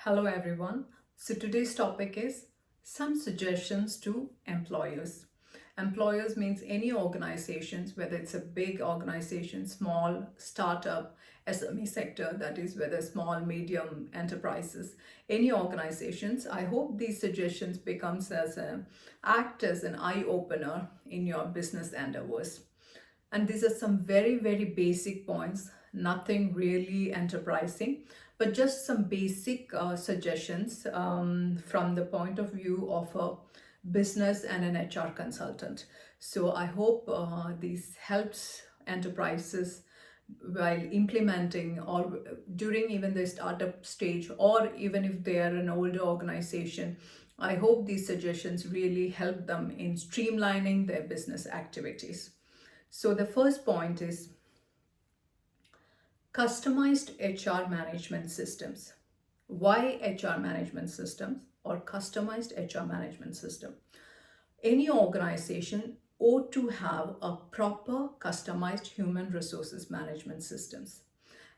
Hello everyone. So today's topic is some suggestions to employers. Employers means any organizations, whether it's a big organization, small, startup, SME sector, that is whether small, medium enterprises, any organizations. I hope these suggestions becomes act as an eye opener in your business endeavors. And these are some very basic points, nothing really enterprising, but just some basic suggestions from the point of view of a business and an HR consultant. So I hope this helps enterprises while implementing or during even the startup stage, or even if they are an older organization. I hope these suggestions really help them in streamlining their business activities. So the first point is customized HR management systems. Why HR management systems or customized HR management system? Any organization ought to have a proper customized human resources management systems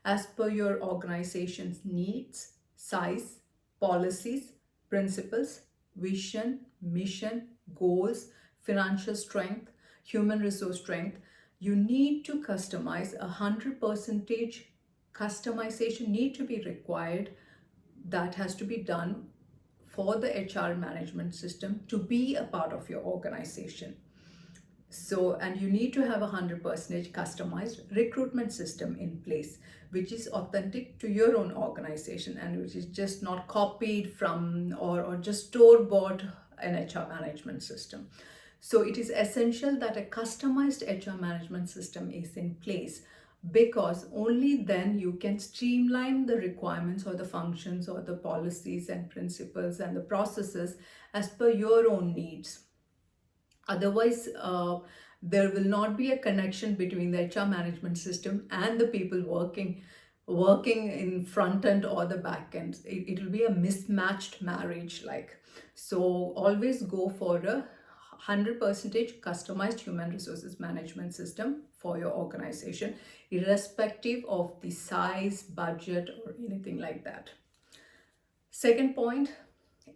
as per your organization's needs, size, policies, principles, vision, mission, goals, financial strength, human resource strength. You need to customize. 100% customization need to be required. That has to be done for the HR management system to be a part of your organization. So, and you need to have 100% customized recruitment system in place, which is authentic to your own organization and which is just not copied from or just store bought an HR management system. So it is essential that a customized HR management system is in place, because only then you can streamline the requirements or the functions or the policies and principles and the processes as per your own needs. Otherwise, there will not be a connection between the HR management system and the people working in front end or the back end. It will be a mismatched marriage like. So always go for a 100% customized human resources management system for your organization, irrespective of the size, budget, or anything like that. Second point,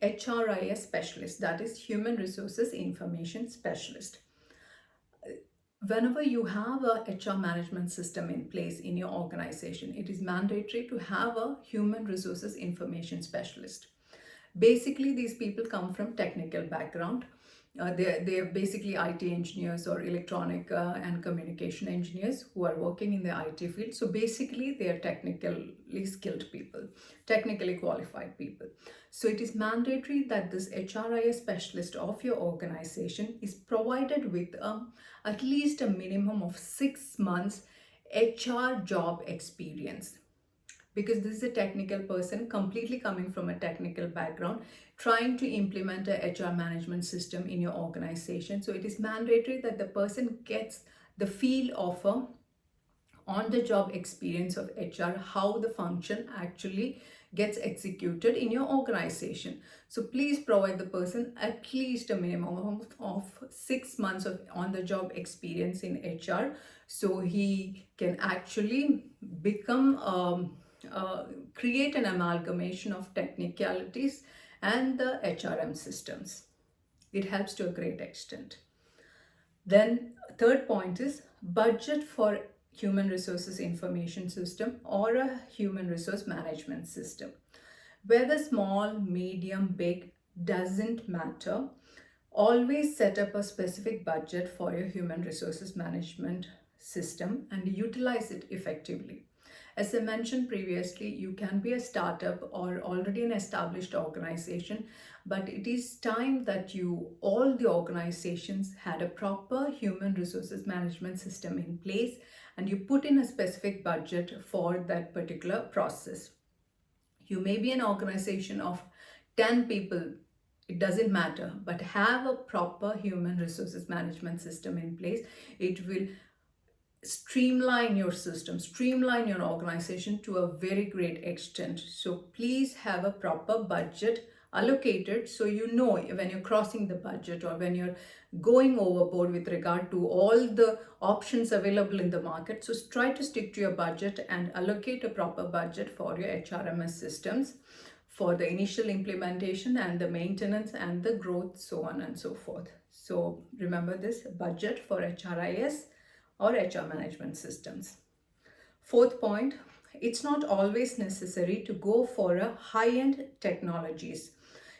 HRIS specialist, that is human resources information specialist. Whenever you have a HR management system in place in your organization, it is mandatory to have a human resources information specialist. Basically, these people come from technical background. They're basically IT engineers or electronic and communication engineers who are working in the IT field. So basically, they are technically skilled people, technically qualified people. So it is mandatory that this HRIS specialist of your organization is provided with at least a minimum of 6 months HR job experience, because this is a technical person completely coming from a technical background trying to implement a HR management system in your organization. So it is mandatory that the person gets the feel of a on the job experience of HR, how the function actually gets executed in your organization. So please provide the person at least a minimum of 6 months of on the job experience in HR, so he can actually become create an amalgamation of technicalities and the HRM systems. It helps to a great extent. Then third point is budget for human resources information system or a human resource management system. Whether small, medium, big, doesn't matter. Always set up a specific budget for your human resources management system and utilize it effectively. As I mentioned previously, you can be a startup or already an established organization, but it is time that all the organizations had a proper human resources management system in place and you put in a specific budget for that particular process. You may be an organization of 10 people, it doesn't matter, but have a proper human resources management system in place. It will streamline your system, streamline your organization to a very great extent. So please have a proper budget allocated, so you know when you're crossing the budget or when you're going overboard with regard to all the options available in the market. So try to stick to your budget and allocate a proper budget for your HRMS systems for the initial implementation and the maintenance and the growth, so on and so forth. So remember this: budget for HRIS or HR management systems. Fourth point, it's not always necessary to go for a high-end technologies.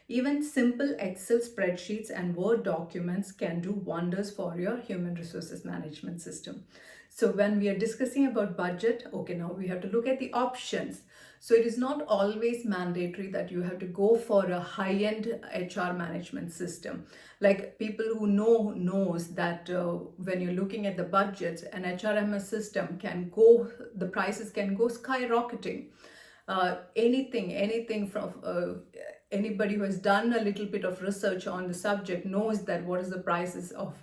Even simple Excel spreadsheets and Word documents can do wonders for your human resources management system. So when we are discussing about budget, okay, now we have to look at the options. So it is not always mandatory that you have to go for a high-end HR management system. Like people who knows that when you're looking at the budgets, an HRMS system can go, the prices can go skyrocketing. Anything from anybody who has done a little bit of research on the subject knows that what is the prices of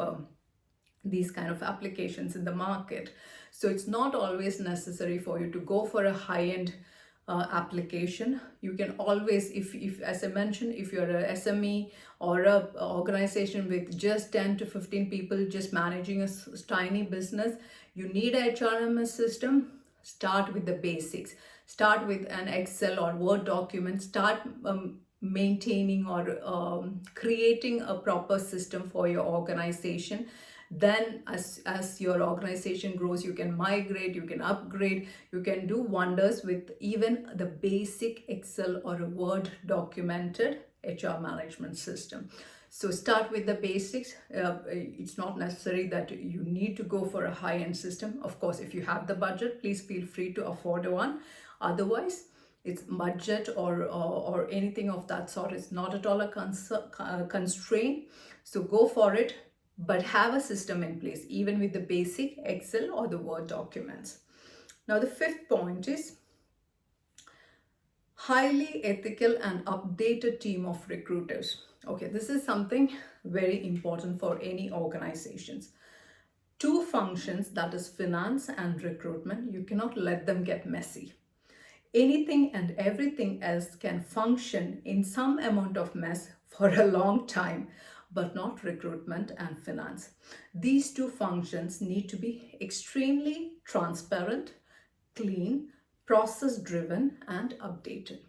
these kind of applications in the market. So it's not always necessary for you to go for a high-end application. You can always, if as I mentioned, if you're a SME or a organization with just 10 to 15 people just managing a tiny business, you need a HRMS system. Start with the basics. Start with an Excel or Word document. Start maintaining or creating a proper system for your organization. Then as your organization grows, you can migrate, you can upgrade, you can do wonders with even the basic Excel or a Word documented HR management system. So start with the basics. It's not necessary that you need to go for a high-end system. Of course, if you have the budget, please feel free to afford one. Otherwise, it's budget or anything of that sort is not at all a constraint. So go for it, but have a system in place, even with the basic Excel or the Word documents. Now, the fifth point is highly ethical and updated team of recruiters. Okay, this is something very important for any organizations. Two functions, that is finance and recruitment, you cannot let them get messy. Anything and everything else can function in some amount of mess for a long time, but not recruitment and finance. These two functions need to be extremely transparent, clean, process driven, and updated.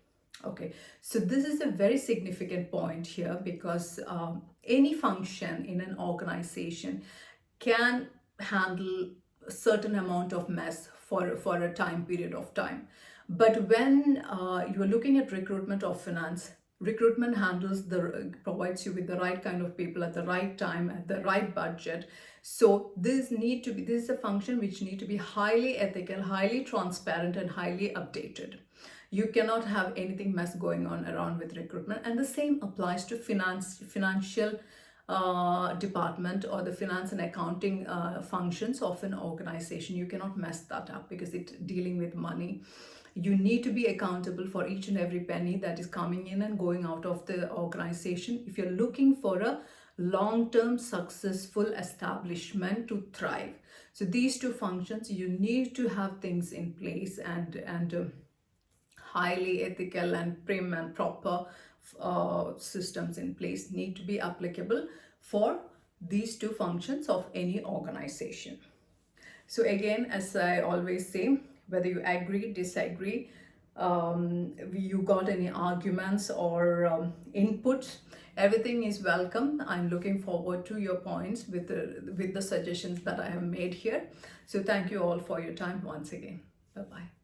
Okay, so this is a very significant point here because any function in an organization can handle a certain amount of mess for a time period of time. But when you are looking at recruitment or finance, recruitment provides you with the right kind of people at the right time, at the right budget. So this is a function which need to be highly ethical, highly transparent, and highly updated. You cannot have anything mess going on around with recruitment. And the same applies to financial department or the finance and accounting functions of an organization. You cannot mess that up because it's dealing with money. You need to be accountable for each and every penny that is coming in and going out of the organization if you're looking for a long-term successful establishment to thrive. So these two functions, you need to have things in place and highly ethical and prim and proper systems in place need to be applicable for these two functions of any organization. So again, as I always say, whether you agree, disagree, you got any arguments or input, everything is welcome. I'm looking forward to your points with the suggestions that I have made here. So thank you all for your time once again. Bye-bye.